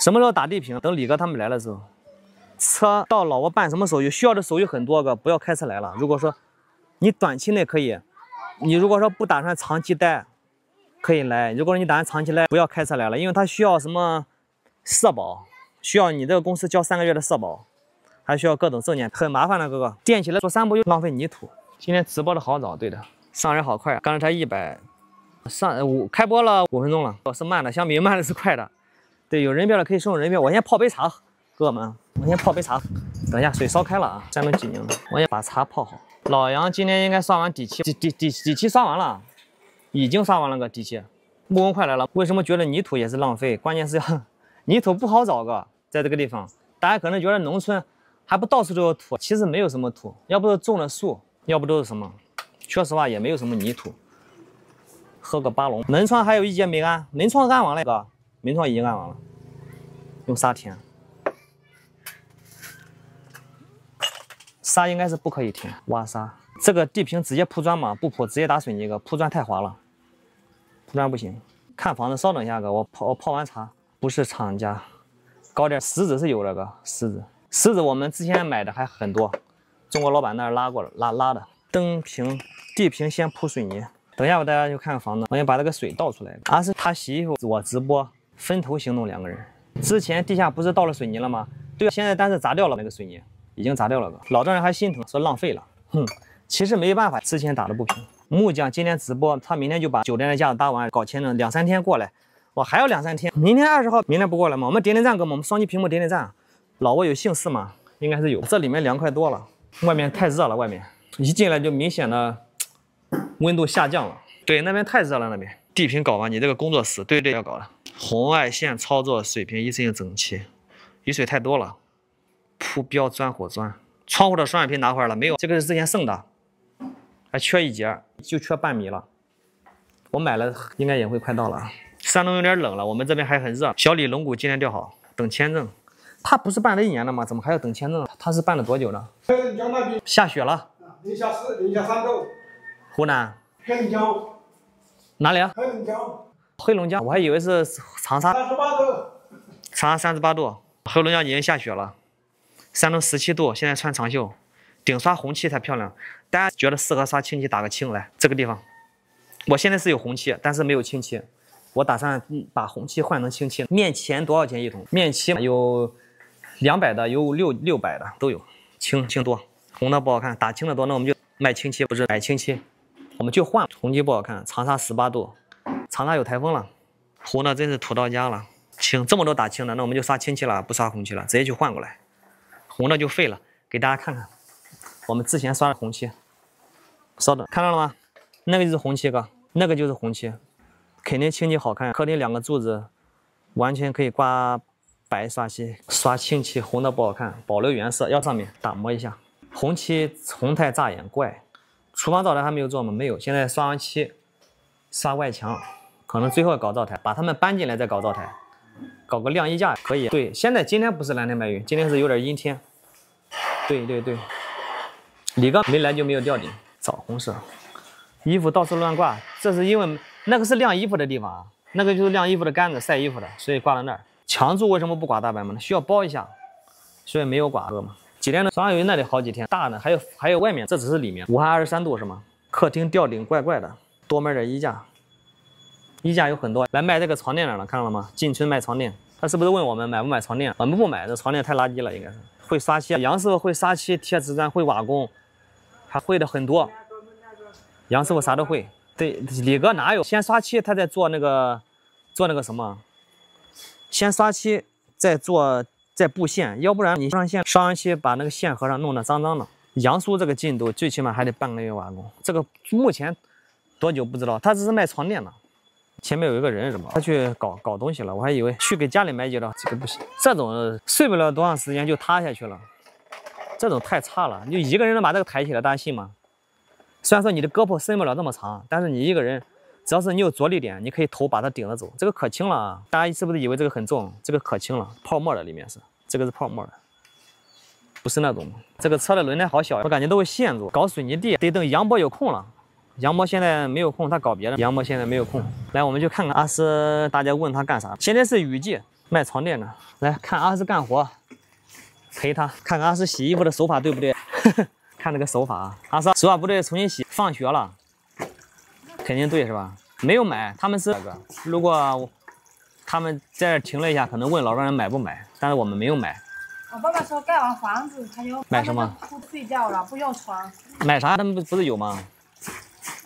什么时候打地平？等李哥他们来的时候。车到老挝办什么手续？需要的手续很多个，不要开车来了。如果说你短期内可以，你如果说不打算长期待，可以来。如果说你打算长期来，不要开车来了，因为它需要什么社保，需要你这个公司交3个月的社保，还需要各种证件，很麻烦的，哥哥。垫起来做3步又浪费泥土。今天直播的好早，对的，上人好快，刚才才100，开播了5分钟了，是慢的，相比慢的是快的。对，有人票的可以送人票，我先泡杯茶，哥哥们，我先泡杯茶。等一下，水烧开了啊，山东济宁的，我先把茶泡好。老杨今天应该刷完底漆，底漆刷完了，已经刷完了个底漆。木工快来了，为什么觉得泥土也是浪费？关键是要泥土不好找个，在这个地方，大家可能觉得农村还不到处都有土，其实没有什么土，要不是种了树，要不都是什么？说实话也没有什么泥土。喝个巴龙，门窗还有一节没安，门窗安完了哥，门窗已经安完了，用沙填。沙应该是不可以填，挖沙。这个地平直接铺砖嘛，不铺直接打水泥，铺砖太滑了，铺砖不行。看房子稍等一下哥，我泡完茶。不是厂家，搞点石子是有的哥，石子我们之前买的还很多，中国老板那儿拉过了，拉的。灯平地平先铺水泥，等一下我带大家去看房子，我先把这个水倒出来。阿是他洗衣服，我直播，分头行动2个人。之前地下不是倒了水泥了吗？对，现在但是砸掉了那个水泥。已经砸掉了，老丈人还心疼，说浪费了。其实没办法，之前打的不平。木匠今天直播，他明天就把酒店的架子搭完，搞签证，2、3天过来。我还要2、3天，明天20号，明天不过来吗？我们点点赞，哥们，我们双击屏幕点点赞。老挝有姓氏吗？应该是有。这里面凉快多了，外面太热了，外面一进来就明显的温度下降了。对，那边太热了，那边地平搞完，你这个工作室，对，要搞了。红外线操作水平一次性整齐，雨水太多了。铺标砖火砖，窗户的双眼皮拿回来了没有？这个是之前剩的，还缺一节，就缺半米了。我买了，应该也会快到了。山东有点冷了，我们这边还很热。小李龙骨今天钓好，等签证。他不是办了1年了吗？怎么还要等签证？他是办了多久了？下雪了。零下3度。湖南。黑龙江。哪里啊？黑龙江。黑龙江，我还以为是长沙。38度。长沙38度，黑龙江已经下雪了。山东17度，现在穿长袖，顶刷红漆才漂亮。大家觉得适合刷清漆，打个清来。这个地方，我现在是有红漆，但是没有清漆。我打算把红漆换成清漆。面钳多少钱一桶？面漆有200的，有600的都有。清多，红的不好看，打清的多，那我们就卖清漆，不是买清漆，我们就换。红漆不好看，长沙18度，长沙有台风了。红的真是土到家了，清这么多打清的，那我们就刷清漆了，不刷红漆了，直接就换过来。红的就废了，给大家看看，我们之前刷的红漆，稍等，看到了吗？那个就是红漆哥，那个就是红漆，肯定清漆好看。客厅2个柱子完全可以刮白刷漆，刷清漆，红的不好看，保留原色，要上面打磨一下。红漆红太扎眼怪。厨房灶台还没有做吗？没有，现在刷完漆，刷外墙，可能最后搞灶台，把它们搬进来再搞灶台，搞个晾衣架可以。对，现在今天不是蓝天白云，今天是有点阴天。对，李哥没来就没有吊顶，枣红色，衣服到处乱挂，这是因为那个是晾衣服的地方啊，那个就是晾衣服的杆子晒衣服的，所以挂到那儿。墙柱为什么不刮大白吗？需要包一下，所以没有刮嘛。几天呢？双鱼那里好几天，大的还有外面，这只是里面。武汉23度是吗？客厅吊顶怪怪的，多买点衣架，衣架有很多。来卖这个床垫了，看到了吗？进村卖床垫，他是不是问我们买不买床垫？我们不买，这床垫太垃圾了，应该是。会刷漆，杨师傅会刷漆、贴瓷砖，会瓦工，还会的很多。杨师傅啥都会。对，李哥哪有？先刷漆，他再做那个什么？先刷漆，再布线，要不然你上线上完漆，把那个线盒上弄得脏脏的。杨叔这个进度最起码还得半个月瓦工，这个目前多久不知道，他只是卖床垫的。前面有一个人是吧？他去搞东西了，我还以为去给家里买几套，这个不行，这种睡不了多长时间就塌下去了，这种太差了。就一个人能把这个抬起来，大家信吗？虽然说你的胳膊伸不了这么长，但是你一个人，只要是你有着力点，你可以头把它顶着走，这个可轻了啊！大家是不是以为这个很重？这个可轻了，泡沫的里面是，这个是泡沫的，不是那种。这个车的轮胎好小，我感觉都会陷住。搞水泥地得等杨波有空了。杨波现在没有空，他搞别的。杨波现在没有空，来，我们就看看阿斯，大家问他干啥？现在是雨季，卖床垫呢，来看阿是干活，陪他看看阿是洗衣服的手法对不对？看这个手法啊，阿是手法不对，重新洗。放学了，肯定对是吧？没有买，他们是那个，如果他们在这停了一下，可能问老丈人买不买，但是我们没有买。我爸爸说盖完房子他就买什么？不睡觉了，不用床。买啥？他们不是有吗？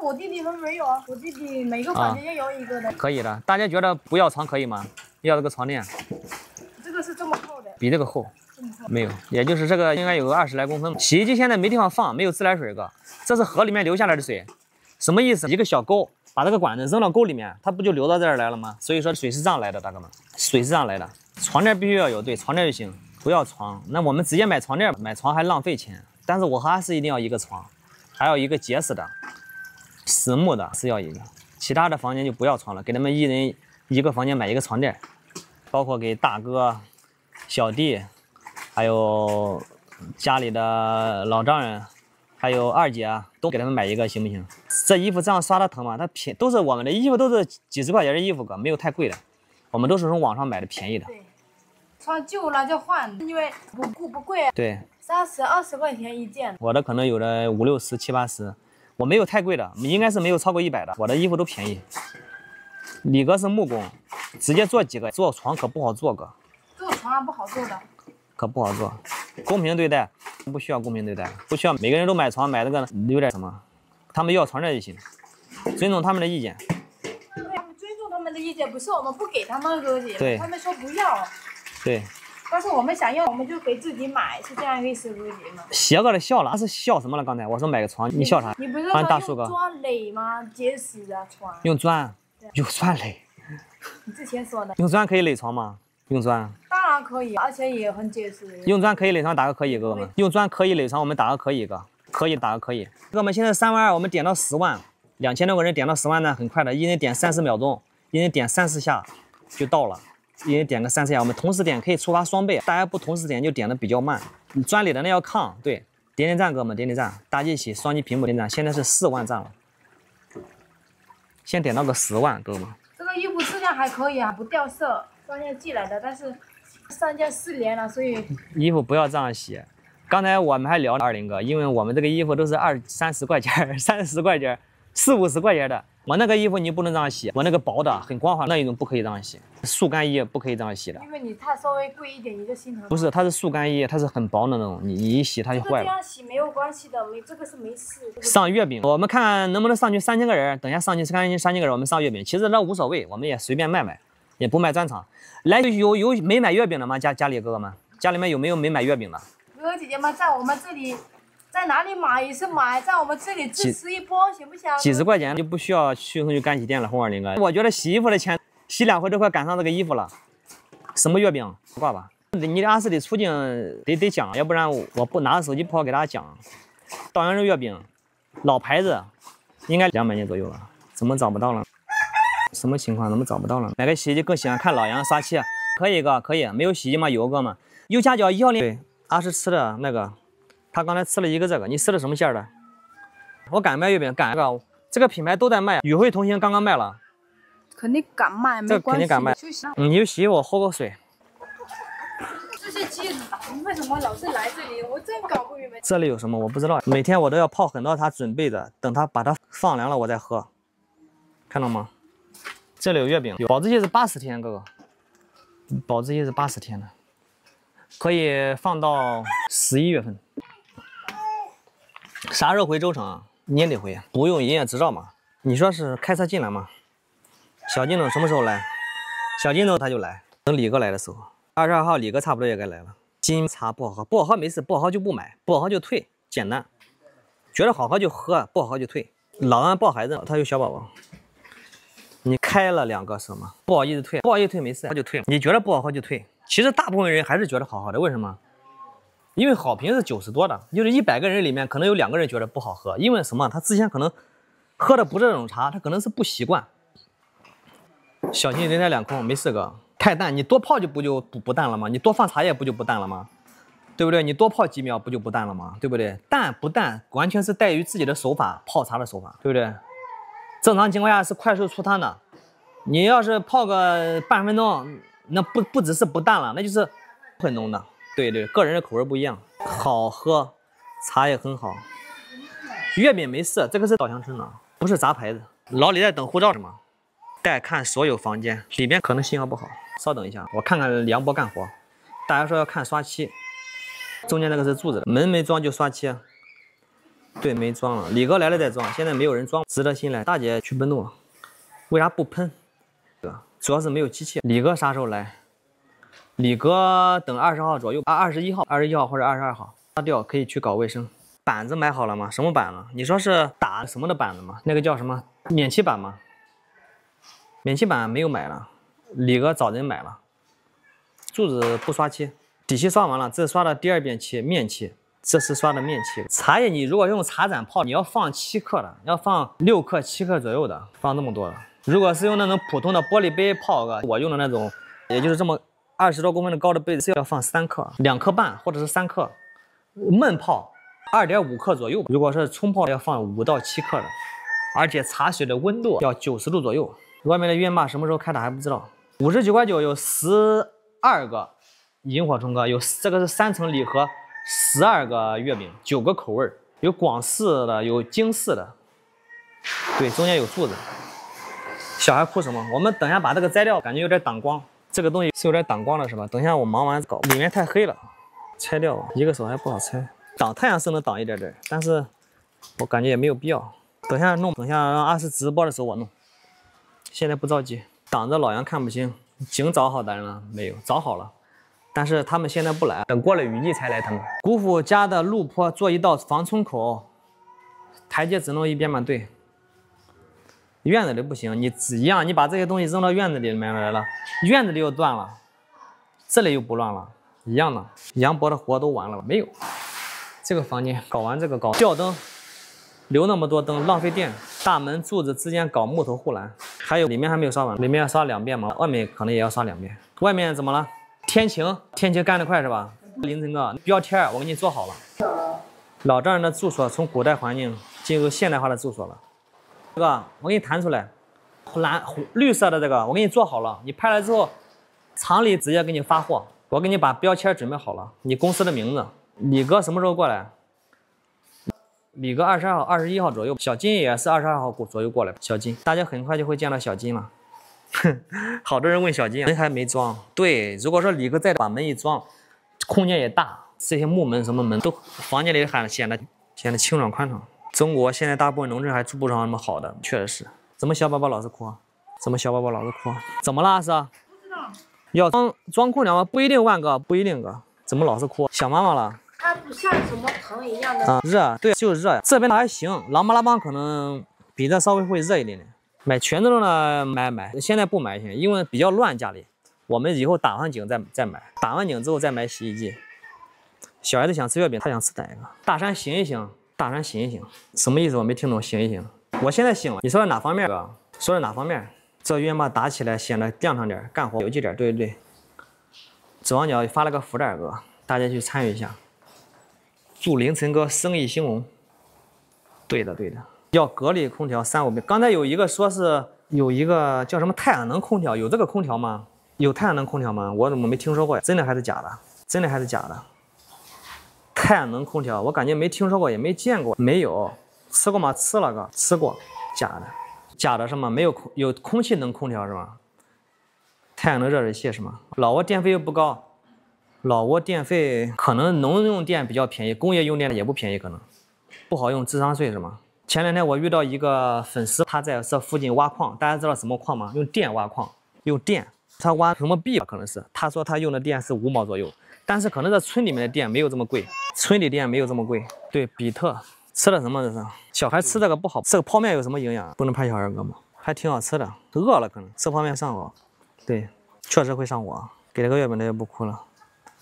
我弟弟们没有啊，我弟弟每个房间也有一个的。可以的，大家觉得不要床可以吗？要这个床垫。这个是这么厚的。比这个厚。没有，也就是这个应该有个20来公分。洗衣机现在没地方放，没有自来水哥，这是河里面流下来的水，什么意思？一个小沟，把这个管子扔到沟里面，它不就流到这儿来了吗？所以说水是这样来的，大哥们，水是这样来的。床垫必须要有，对，床垫就行，不要床。那我们直接买床垫，买床还浪费钱。但是我还是一定要一个床，还要一个结实的，实木的是要一个，其他的房间就不要床了，给他们一人一个房间买一个床垫，包括给大哥、小弟。还有家里的老丈人，还有二姐，都给他们买一个，行不行？这衣服这样刷的疼吗？它便都是我们的衣服，都是几十块钱的衣服，哥，没有太贵的，我们都是从网上买的便宜的。对，穿旧了就换，因为不贵。对，30、20块钱一件。我的可能有的50、60、70、80，我没有太贵的，应该是没有超过100的，我的衣服都便宜。李哥是木工，直接做几个，做床可不好做哥。做床不好做的。可不好做，公平对待，不需要公平对待，不需要每个人都买床买这个有点什么，他们要床垫就行，尊重他们的意见。对，我们尊重他们的意见，不是我们不给他们哥姐，对，他们说不要。对。但是我们想要，我们就给自己买，是这样一个思维吗？邪恶的笑了，他是笑什么了？刚才我说买个床，你笑啥？你不是说大树哥用砖垒吗？结实的床。用砖，用砖垒。你之前说的。用砖可以垒床吗？用砖。当然可以，而且也很结实。用砖可以垒床，打个可以，哥哥们。用砖可以垒床，我们打个可以，哥。可以打个可以。哥哥们，现在3万2，我们点到10万，2000多个人点到10万呢，很快的，一人点30秒钟，一人点30下就到了，一人点个30下，我们同时点可以触发双倍，大家不同时点就点的比较慢。你砖垒的那要抗，对，点点赞，哥们，点点赞，大家一起双击屏幕点赞，现在是4万赞了，先点到个10万，哥们。这个衣服质量还可以啊，不掉色，商家寄来的，但是上架4年了，所以衣服不要这样洗。刚才我们还聊了20哥，因为我们这个衣服都是20、30块钱，30块钱，40、50块钱的。我那个衣服你不能这样洗，我那个薄的很光滑那一种不可以这样洗，速干衣不可以这样洗的。因为你它稍微贵一点你就心疼。不是，它是速干衣，它是很薄的那种，你一洗它就坏了。这样洗没有关系的，这个是没事。上月饼，我们看能不能上去3000个人，等下上去3000个人，我们上月饼。其实那无所谓，我们也随便卖卖，也不卖专场。来有没买月饼的吗？家里哥哥们，家里面有没有没买月饼的？哥哥姐姐们，在我们这里，在哪里买也是买，在我们这里支持一波，行不行？几十块钱就不需要去干洗店了，红20哥。我觉得洗衣服的钱，洗2回都快赶上这个衣服了。什么月饼？挂吧。你的阿四得出镜得讲，要不然我不拿着手机不好给大家讲。稻香肉月饼，老牌子，应该200年左右了，怎么找不到了？什么情况？怎么找不到了？买个洗衣机更喜欢看老杨杀气，可以哥，可以。没有洗衣机吗？有哥们。右下角1号链。对，阿是吃的那个，他刚才吃了一个这个，你吃的什么馅的？我敢卖月饼，敢个，这个品牌都在卖。与会同行刚刚卖了，肯定敢卖，这肯定敢卖。你就洗我喝口水。这些机子为什么老是来这里？我真搞不明白。这里有什么我不知道，每天我都要泡很多他准备的，等他把它放凉了我再喝，看到吗？这里有月饼，保质期是80天，哥哥，保质期是80天的，可以放到11月份。啥时候回州城啊？你也得回，不用营业执照嘛？你说是开车进来吗？小金总什么时候来？小金总他就来，等李哥来的时候。22号李哥差不多也该来了。金茶不好喝，不好喝没事，不好喝就不买，不好喝就退，简单。觉得好喝就喝，不好喝就退。老安抱孩子，他有小宝宝。你开了2个什么？不好意思退，不好意思退没事，他就退了。你觉得不好喝就退。其实大部分人还是觉得好喝的，为什么？因为好评是90多的，就是100个人里面可能有2个人觉得不好喝，因为什么？他之前可能喝的不是这种茶，他可能是不习惯。小心人财两空，没事哥。太淡，你多泡就不淡了吗？你多放茶叶不就不淡了吗？对不对？你多泡几秒不就不淡了吗？对不对？淡不淡完全是在于自己的手法，泡茶的手法，对不对？正常情况下是快速出汤的，你要是泡个半分钟，那不只是不淡了，那就是很浓的。对对，个人的口味不一样，好喝，茶也很好。月饼没事，这个是稻香村的，不是杂牌子。老李在等护照是吗？待看所有房间，里边可能信号不好，稍等一下，我看看梁波干活。大家说要看刷漆，中间那个是柱子，门没装就刷漆。对，没装了。李哥来了再装，现在没有人装，值得信赖。大姐去奔怒了，为啥不喷？主要是没有机器。李哥啥时候来？李哥等20号左右，21号或者22号。擦掉可以去搞卫生。板子买好了吗？什么板子？你说是打什么的板子吗？那个叫什么免漆板吗？免漆板没有买了，李哥找人买了。柱子不刷漆，底漆刷完了，这是刷的第2遍漆，面漆。这是刷的面漆。茶叶你如果用茶盏泡，你要放7克的，要放6克、7克左右的，放那么多的。如果是用那种普通的玻璃杯泡个，我用的那种，也就是这么20多公分的高的杯子，要放3克、2克半或者是3克。焖泡2.5克左右，如果是冲泡要放5到7克的，而且茶水的温度要90度左右。外面的院坝什么时候开的还不知道。59.9块有12个萤火虫哥，有这个是3层礼盒。12个月饼，9个口味，有广式的，有京式的，对，中间有柱子。小孩哭什么？我们等一下把这个摘掉，感觉有点挡光，这个东西是有点挡光的，是吧？等一下我忙完搞，里面太黑了，拆掉吧，一个手还不好拆。挡太阳是能挡一点点，但是我感觉也没有必要。等一下弄，等一下让阿诗直播的时候我弄，现在不着急，挡着老杨看不清。井找好的人了没有？找好了。但是他们现在不来，等过了雨季才来。他们姑父家的路坡做一道防冲口，台阶只能一边嘛。对，院子里不行，你一样，你把这些东西扔到院子里面来了，院子里又断了，这里又不乱了，一样的。杨博的活都完了没有？这个房间搞完这个搞吊灯，留那么多灯浪费电。大门柱子之间搞木头护栏，还有里面还没有刷完，里面要刷2遍嘛，外面可能也要刷2遍。外面怎么了？天晴干得快是吧？凌晨哥，标签我给你做好了。老丈人的住所从古代环境进入现代化的住所了。这个我给你弹出来，绿色的这个我给你做好了，你拍了之后，厂里直接给你发货。我给你把标签准备好了，你公司的名字。李哥什么时候过来？李哥22号、21号左右，小金也是22号左右过来。小金，大家很快就会见到小金了。好多人问小金门还没装，对，如果说李哥再把门一装，空间也大，这些木门什么门都房间里还显得清爽宽敞。中国现在大部分农村还住不上那么好的，确实是。怎么小宝宝老是哭？怎么小宝宝老是哭？怎么了阿诗？不知道。要装空调吗？不一定，万哥不一定哥。怎么老是哭？想妈妈了？它不像什么疼一样的。啊，热，对，就是热呀。这边的还行，琅琊拉邦可能比这稍微会热一点点。买全自动的买，现在不买，因为比较乱家里。我们以后打完井再买，打完井之后再买洗衣机。小孩子想吃月饼，他想吃哪个？大山醒一醒，大山醒一醒，什么意思？我没听懂。醒一醒，我现在醒了。你说的哪方面哥？说的哪方面？这院坝打起来显得亮堂点，干活有劲点。对对对。指望角发了个福袋哥，大家去参与一下。祝凌晨哥生意兴隆。对的对的。要格力空调3-5遍。刚才有一个说是有一个叫什么太阳能空调，有这个空调吗？有太阳能空调吗？我怎么没听说过呀？真的还是假的？真的还是假的？太阳能空调我感觉没听说过，也没见过。没有吃过吗？吃了个，吃过。假的，假的是吗？没有有空气能空调是吗？太阳能热水器是吗？老挝电费又不高，老挝电费可能农用电比较便宜，工业用电也不便宜，可能不好用，智商税是吗？前2天我遇到一个粉丝，他在这附近挖矿，大家知道什么矿吗？用电挖矿，用电，他挖什么币可能是，他说他用的电是5毛左右，但是可能在村里面的电没有这么贵，村里电没有这么贵。对，比特吃的什么？这是小孩吃这个不好，这个泡面有什么营养？不能拍小孩哥吗？还挺好吃的，饿了可能吃泡面上火，对，确实会上火。给了个月饼他就不哭了。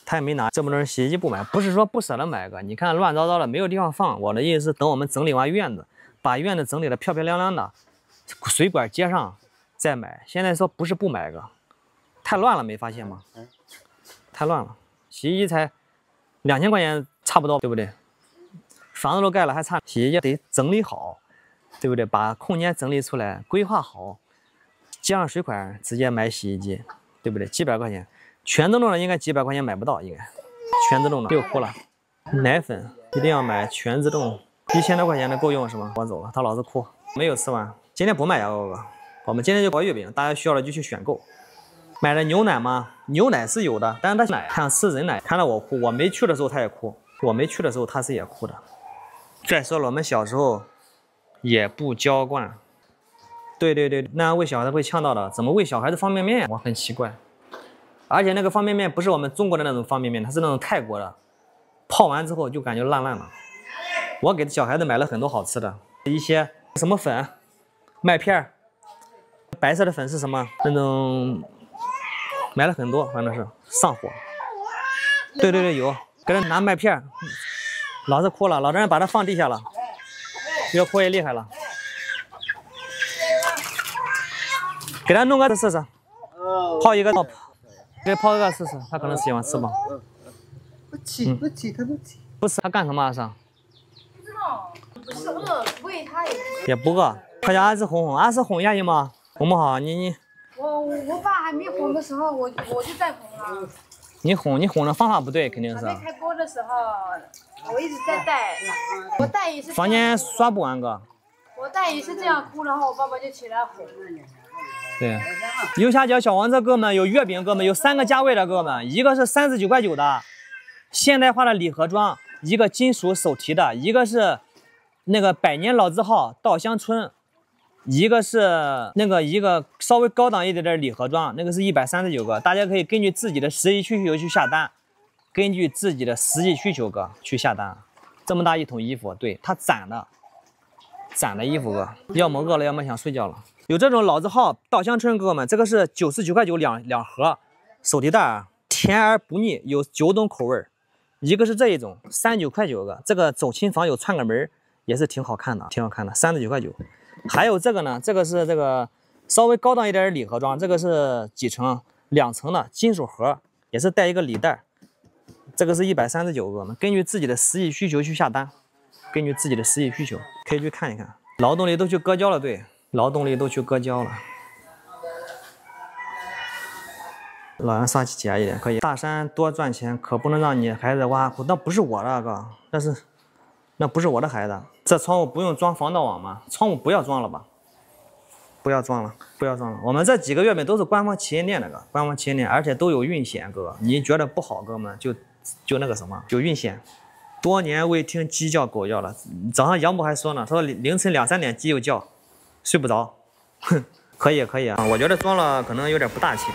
他也没拿，这么多人洗衣机不买，不是说不舍得买个，你看乱糟糟的没有地方放。我的意思是等我们整理完院子，把院子整理的漂漂亮亮的，水管接上再买。现在说不是不买个，太乱了，没发现吗？太乱了，洗衣机才2000块钱差不多，对不对？房子都盖了还差，洗衣机得整理好，对不对？把空间整理出来，规划好，接上水管直接买洗衣机。对不对？几百块钱，全自动的应该几百块钱买不到，应该全自动的又哭了。奶粉一定要买全自动，1000多块钱的够用是吗？我走了，他老是哭，没有吃完。今天不卖呀，哥哥，我们今天就搞月饼，大家需要的就去选购。买的牛奶吗？牛奶是有的，但是他奶想吃人奶，看到我哭，我没去的时候他也哭，我没去的时候他是也哭的。再说了，我们小时候也不娇惯。对，那样喂小孩子会呛到的，怎么喂小孩子方便面呀？我很奇怪。而且那个方便面不是我们中国的那种方便面，它是那种泰国的，泡完之后就感觉烂了。我给小孩子买了很多好吃的，一些什么粉，麦片，白色的粉是什么？那种买了很多，反正是上火。对，有，给他拿麦片，老是哭了，老丈人把他放地下了，越哭越厉害了。给他弄个试试，泡一个，给泡一个试试，他可能喜欢吃吧。不吃，他不吃。不吃他干什么啊？是？不知道，不是饿，喂他也不饿。快叫阿志哄哄，阿志哄一下行吗？哄不好，你。我爸还没哄的时候，我就在哄了。你哄的方法不对，肯定是。还没开播的时候，我一直在带，我带也是。房间刷不完哥。我带也是这样哭，然后我爸爸就起来哄。对，右下角小黄车哥们有月饼哥们有3个价位的哥们，一个是39块9的现代化的礼盒装，一个金属手提的，一个是那个百年老字号稻香村，一个是一个稍微高档一点的礼盒装，那个是139个，大家可以根据自己的实际需求去下单，根据自己的实际需求哥去下单。这么大一桶衣服，对他攒的衣服哥，要么饿了，要么想睡觉了。有这种老字号稻香村哥们，这个是99块9两盒，手提袋，甜而不腻，有9种口味。一个是这一种39块9个，这个走亲访友串个门也是挺好看的，39块9。还有这个呢，这个是这个稍微高档一点的礼盒装，这个是几层？2层的金属盒，也是带一个礼袋。这个是139个，根据自己的实际需求去下单，根据自己的实际需求可以去看一看。劳动力都去割胶了，对。劳动力都去割胶了，老杨杀气节一点可以。大山多赚钱，可不能让你孩子挖苦。那不是我的哥，那不是我的孩子。这窗户不用装防盗网吗？窗户不要装了吧？不要装了。我们这几个月饼都是官方旗舰店的哥，官方旗舰店，而且都有运险哥。你觉得不好，哥们就那个什么，有运险。多年未听鸡叫狗叫了。早上杨博还说呢，他说凌晨2、3点鸡又叫。睡不着，哼，可以啊，我觉得装了可能有点不大气。